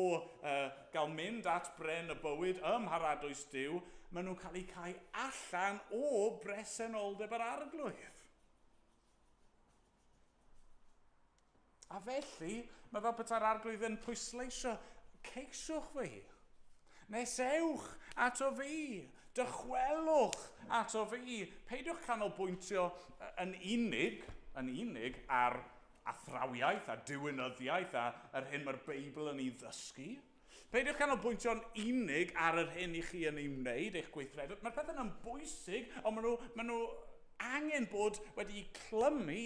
B: gael mynd at bren y bywyd ymharadwys Duw, maen nhw'n cael eu cau allan o bresenoldeb yr arglwydd. A felly, mae fel beta'r arglwydd yn pwysleisio, ceisiwch fi, nesewch ato fi, dychwelwch ato fi. Peidiwch canolbwyntio yn unig ar athrawiaeth a diwinyddiaeth a yr hyn mae'r Beibl yn ei ddysgu. Peidiwch canolbwyntio'n unig ar yr hyn i chi yn ei wneud, eich gweithredu. Mae'r pethau yn bwysig, ond maen nhw angen bod wedi clymu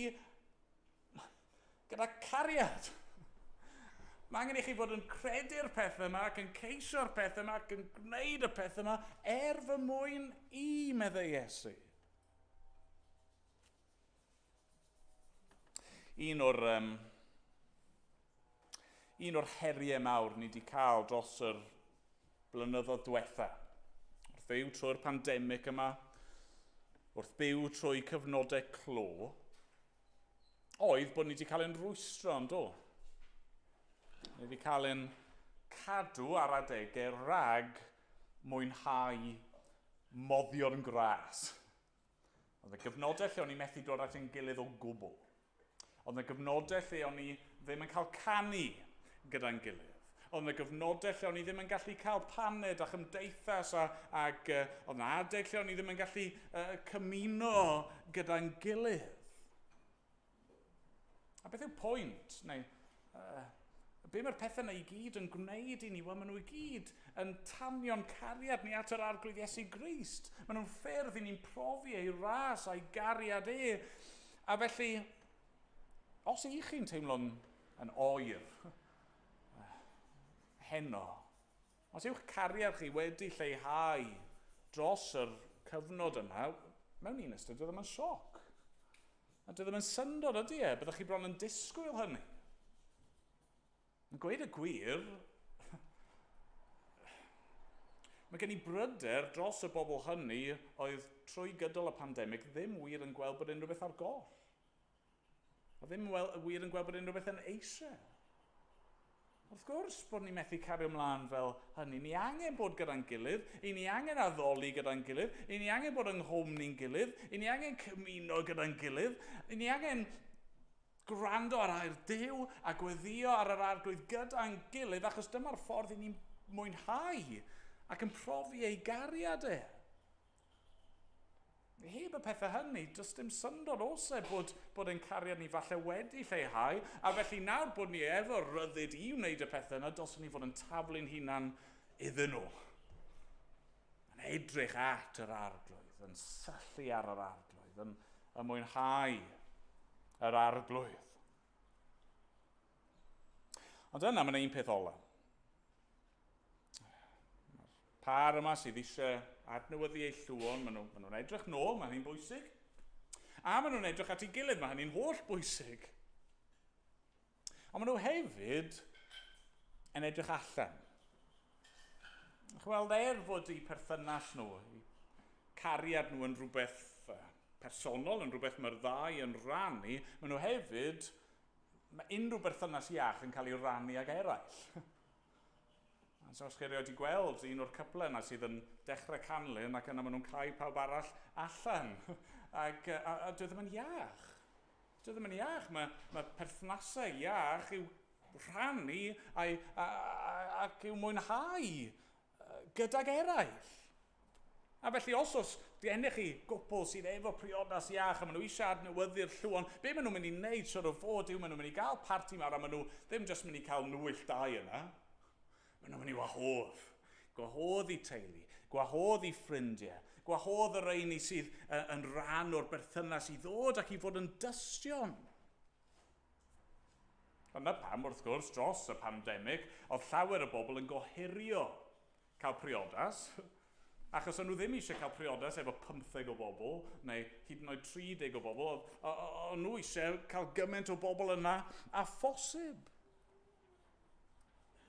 B: gyda cariad. Mae angen i chi fod yn credu'r pethau yma ac yn ceisio'r pethau yma ac yn gwneud y pethau yma fy mwyn I, meddai Iesu. Un o'r heriau mawr ni wedi cael dros yr blynyddoedd diwetha, wrth byw trwy'r pandemig yma, wrth byw trwy cyfnodau clo, oedd bod ni wedi cael ein rwystro yn do. Ni wedi cael ein cadw ar adegau rhag mwynhau moddio'n gras. Oedd y gyfnodau lle o'n i methu dod at ein gilydd o gwbl. Oedd y gyfnodau lle o'n i ddim yn cael canu gyda'n gilydd. Oedd y gyfnodau lle o'n i ddim yn gallu cael paned a chymdeithas ac oedd yna adeg lle o'n i ddim yn gallu cymuno gyda'n gilydd. A beth yw'r pwynt? Neu, be mae'r pethau yna I gyd yn gwneud I ni? Wel, maen nhw I gyd yn tanio'n cariad ni at yr arglwydd Iesu Grist. Maen nhw'n ffyrdd I ni'n profi ei ras a'i gariad A felly, os I chi'n teimlo'n oer, heno, os yw'ch cariad chi wedi lleihau dros yr cyfnod yma, mewn un ystod, dwi ddim yn sioc. A dwi ddim yn syndod ydy byddwch chi bron yn disgwyl hynny. Yn gweud y gwir, mae gen I bryder dros y bobl hynny oedd trwy gydol y pandemig ddim wir yn gweld bod unrhyw beth ar goll. Oedd ddim wir yn gweld bod unrhyw beth yn eisiau. Wrth gwrs bod ni methu cario ymlaen fel hynny. Ni angen bod gyda'n gilydd, I ni angen addoli gyda'n gilydd, I ni angen bod yng nghwm ni'n gilydd, I ni angen cymuno gyda'n gilydd, I ni angen gwrando ar air Duw a gweddio ar yr arglwydd gyda'n gilydd, achos dyma'r ffordd I ni'n mwynhau ac yn profi ei gariad Heb y pethau hynny, does dim syndod osa bod ein cariad ni falle wedi lleihau, a felly nawr bod ni efo ryddid I wneud y pethau yna, dylswn ni fod yn tablu'n hunan iddyn nhw. Yn edrych at yr arglwydd, yn syllu ar yr arglwydd, yn mwynhau yr arglwydd. Ond yna mae'n un peth ola. Par yma sydd eisiau adnewyddu ei llwon, maen nhw'n edrych nôl, mae hynny'n bwysig. A maen nhw'n edrych at ei gilydd, mae hynny'n holl bwysig. Ond maen nhw hefyd yn edrych allan. Wel, fod eu perthynas nhw, cariad nhw yn rhywbeth personol, yn rhywbeth mae'r ddau yn rannu, maen nhw hefyd, mae unrhyw berthynas iach yn cael ei rannu ag eraill. So os chi wedi gweld un o'r cyplau yna sydd yn dechrau canlyn ac yna maen nhw'n cau pawb arall allan. Ac dwi ddim yn iach. Dwi ddim yn iach. Mae perthnasau iach i'w rhannu ac i'w mwynhau gydag eraill. A felly os gennych chi gwbl sydd efo priodas iach a maen nhw eisiau adnewyddu'r llwon, be maen nhw'n mynd I wneud sydd o fod yw maen nhw'n mynd I gael parti mawr a maen nhw ddim jyst mynd I cael nwyll dau yna. Maen nhw'n mynd I wahodd gwahodd i teulu, gwahodd i ffrindiau, gwahodd y rheini sydd yn rhan o'r berthynas i ddod ac i fod yn dystion. Yna pam, wrth gwrs, dros y pandemig, oedd llawer y bobl yn gohirio cael priodas, achos o'n nhw ddim eisiau cael priodas efo 15 o bobl, neu hyd yn oed 30 o bobl, o'n nhw eisiau cael gymaint o bobl yna a phosib.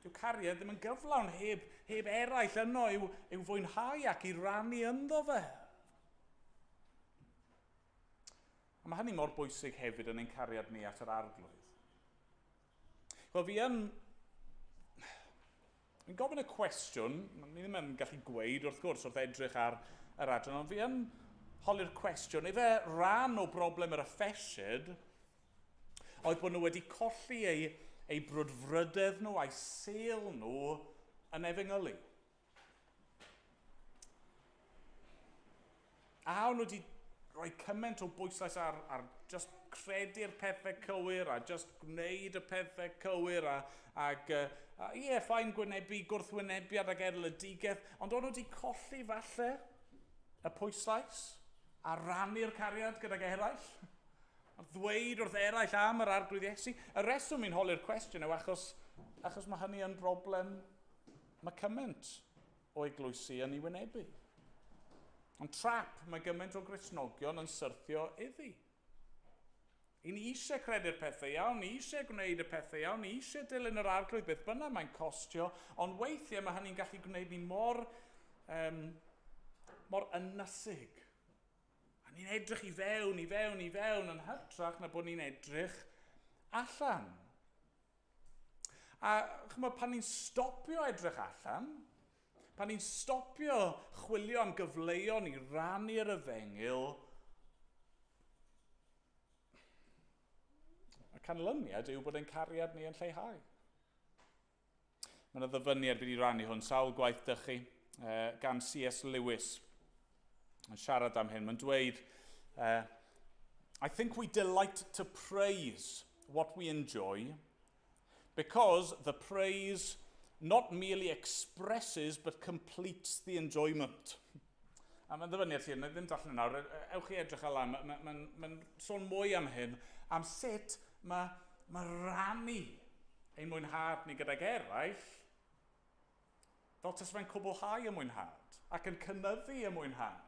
B: Dyw cariad ddim yn gyflawn heb eraill yno i'w fwynhau ac i rannu ynddo fe. A mae hynny mor bwysig hefyd yn ein cariad ni at yr arglwydd. Wel, fi'n gofyn y cwestiwn, ni ddim yn gallu gweud wrth gwrs wrth edrych ar yr adran, ond fi yn holi'r cwestiwn, efe rhan o broblem yr effesid oedd bod nhw wedi colli eu brwdfrydedd nhw a'i sêl nhw yn efengylu. A o'n nhw wedi rhoi cymaint o bwyslais ar just credu'r pethau cywir a just gwneud y pethau cywir ac ffain gwynebu gwrthwynebiad ag erledigaeth, ond o'n nhw wedi colli falle y pwyslais a rannu'r cariad gydag eraill, a ddweud wrth eraill am yr arglwydd Iesu. Y reswm i'n holi'r cwestiwn yw achos mae hynny yn broblem mae cymaint o eglwysi yn ei wynebu. Ond trap mae gymaint o Gristnogion yn syrthio iddi. I ni eisiau credu'r pethau iawn, ni eisiau gwneud y pethau iawn, ni eisiau dilyn yr arglwydd beth bynnag mae'n costio, ond weithiau mae hynny'n gallu gwneud ni mor ynysig. A ni'n edrych i fewn yn hytrach na bod ni'n edrych allan. A chymod, pan ni'n stopio edrych allan, pan ni'n stopio chwilio am gyfleon i rannu'r efengyl, y canlyniad yw bod ein cariad ni yn lleihau. Mae yna ddyfyniad wedi rannu hwn, sawl gwaith dych chi, gan C.S. Lewis, yn siarad am hyn. Mae'n dweud, I think we delight to praise what we enjoy because the praise not merely expresses but completes the enjoyment. A mae'n ddyfyniad hyn, ddim darllen nawr, ewch chi edrych ala, mae'n sôn mwy am hyn, am sut mae rannu ein mwynhad ni gydag eraill fel tas fe'n cwblhau y mwynhad ac yn cynyddu y mwynhad.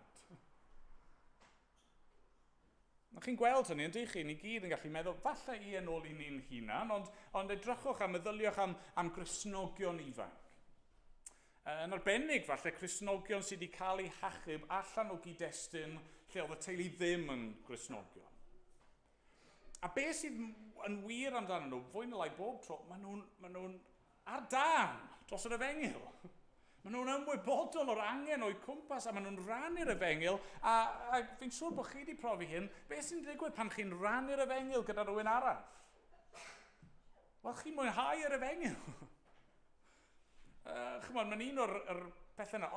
B: Chi'n gweld hynny, yndych chi, ni gyd yn gallu meddwl, falle i yn ôl i ni'n hunan, ond edrychwch a meddyliwch am Gristnogion ifanc. Yn arbennig falle Gristnogion sydd wedi cael eu hachub allan o gyd-destun lle oedd y teulu ddim yn Gristnogion. A beth sydd yn wir amdano nhw, fwy na lai bob tro, maen nhw'n ar dan dros yr efengyl. Maen nhw'n ymwybodol o'r angen o'i cwmpas a maen nhw'n rannu'r efengyl a fi'n siŵr bod chi wedi profi hyn, beth sy'n digwydd pan chi'n rannu'r efengyl gyda rhywun arall? Wel, chi'n mwynhau yr efengyl. Chymod, mae'n un o'r pethau yna,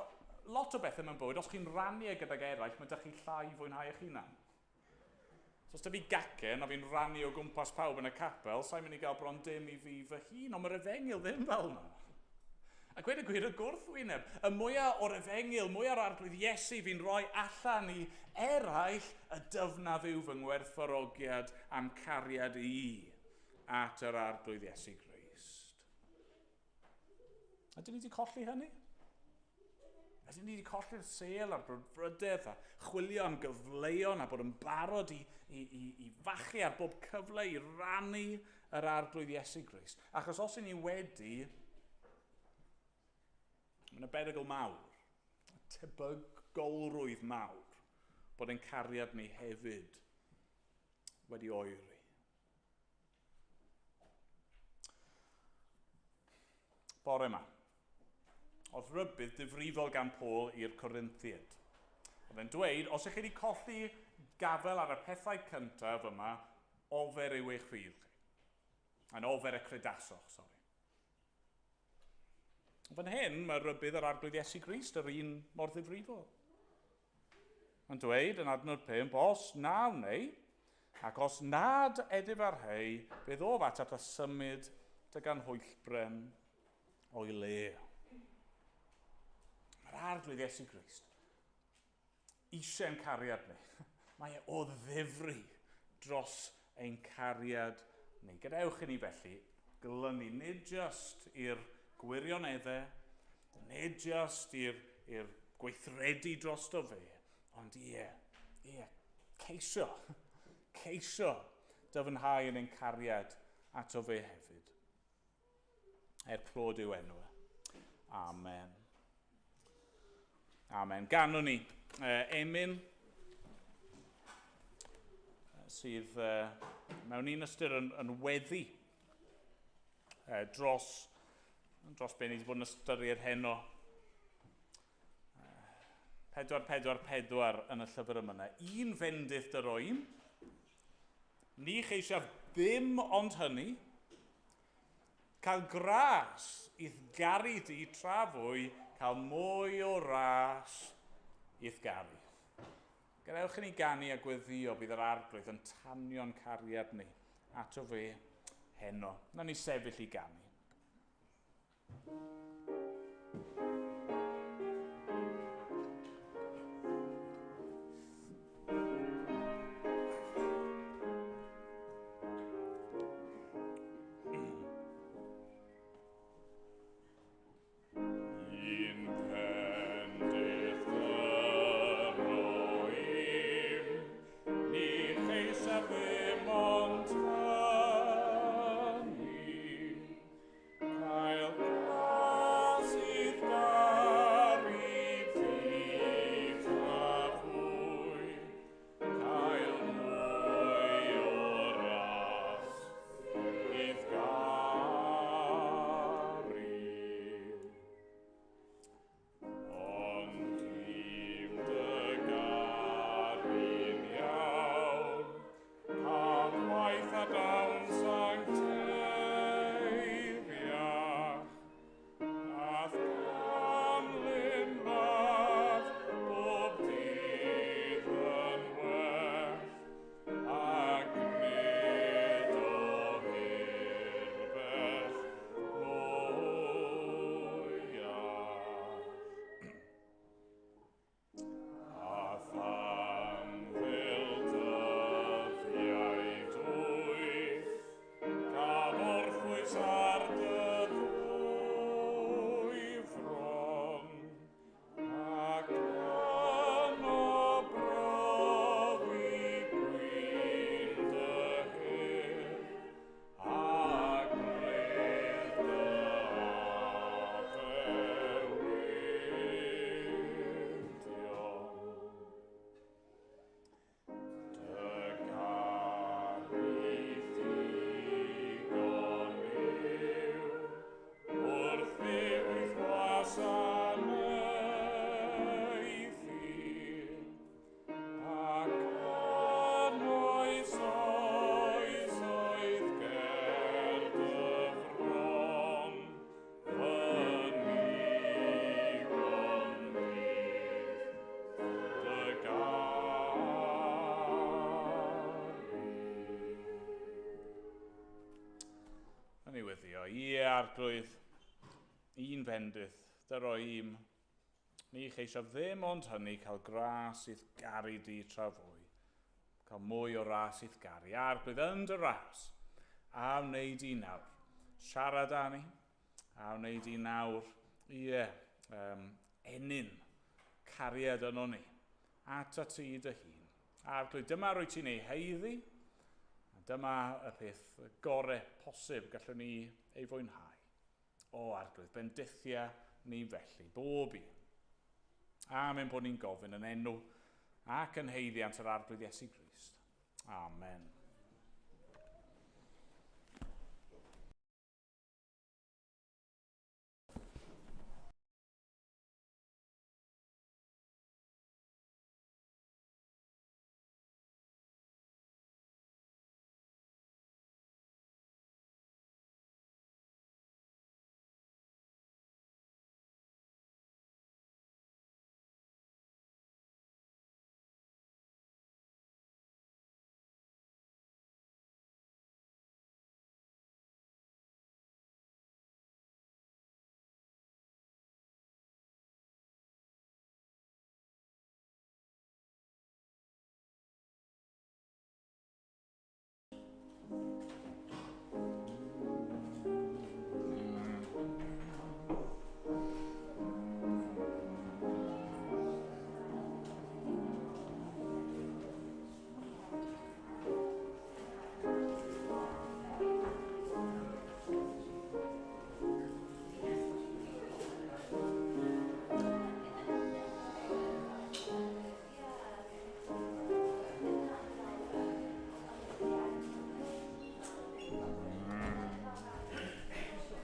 B: lot o bethau mewn bywyd, os chi'n rannu gydag eraill, mae ydych chi llai fwynhau eich hunan. So os da fi gacen a fi'n rannu o gwmpas pawb yn y capel, sa'n mynd i gael bron dim i fi fy hun, ond mae'r efengyl ddim fel yna. A gweud y gwir y gwrthwyneb, y mwyaf o'r efengyl, mwyaf o'r arglwydd Iesu fi'n rhoi allan i eraill, y dyfnaf yw fy ngwerthfawrogiad am cariad i at yr arglwydd Iesu Grist. Ydyn ni wedi colli hynny? Ydyn ni wedi colli'r sêl a'r brwdfrydedd a chwilio am gyfleon a bod yn barod i fachu ar bob cyfle i rannu yr arglwydd Iesu Grist. Achos os y'n ni wedi, mae'n y berygl mawr, y tebygolrwydd mawr, bod ein cariad ni hefyd wedi oeri. Bore yma, oedd rybydd difrifol gan Paul i'r Corinthiad. Oedd e'n dweud, os ych chi wedi colli gafel ar y pethau cyntaf yma, ofer yw eich ffydd chi. Yn ofer y credasoch, sori. Fan hyn, mae rybydd yr arglwydd Iesu Grist yr un mor ddifrifol. Yn dweud yn adnod 5, os na wneu, ac os nad edif ar hei, bydd o fat at y symud dy gan hwyllbren o'i le. Mae'r arglwydd Iesu Grist eisiau'n cariad ni. Mae e o ddifri dros ein cariad ni. Gadewch i ni felly glynu nid just i'r gwirioneddau, nid just i'r gweithredu drosto fe, ond ceisio dyfnhau yn ein cariad ato fe hefyd. Clod yw enw. Amen. Amen. Ganwn ni Emyr sydd mewn un ystyr yn weddi dros be ni wedi bod yn ystyried heno 444 yn y llyfr yma. Un fendith dy roim, ni cheisiaf ddim ond hynny, cael gras i'th garu di tra fwy, cael mwy o ras i'th garu. Gadewch i ni ganu a gweddio bydd yr arglwydd yn tanio'n cariad ni ato fe heno. Na ni sefyll i ganu. Arglwydd, un fendith, dy roim, ni cheisiaf ddim ond hynny cael gras i'th garu di tra fwy, cael mwy o ras i'th garu. Arglwydd yn dy ras, a wneud i nawr. Siarad â ni, a wneud i nawr, enyn cariad yno ni, at ti dy hun. Arglwydd, dyma rwy ti'n ei heiddi, a dyma y peth gorau posib gallwn ni ei fwynhau. O arglwydd, bendithia ni felly, bob un. Amen bod ni'n gofyn yn enw ac yn heiddiant yr arglwydd Iesu Grist. Amen.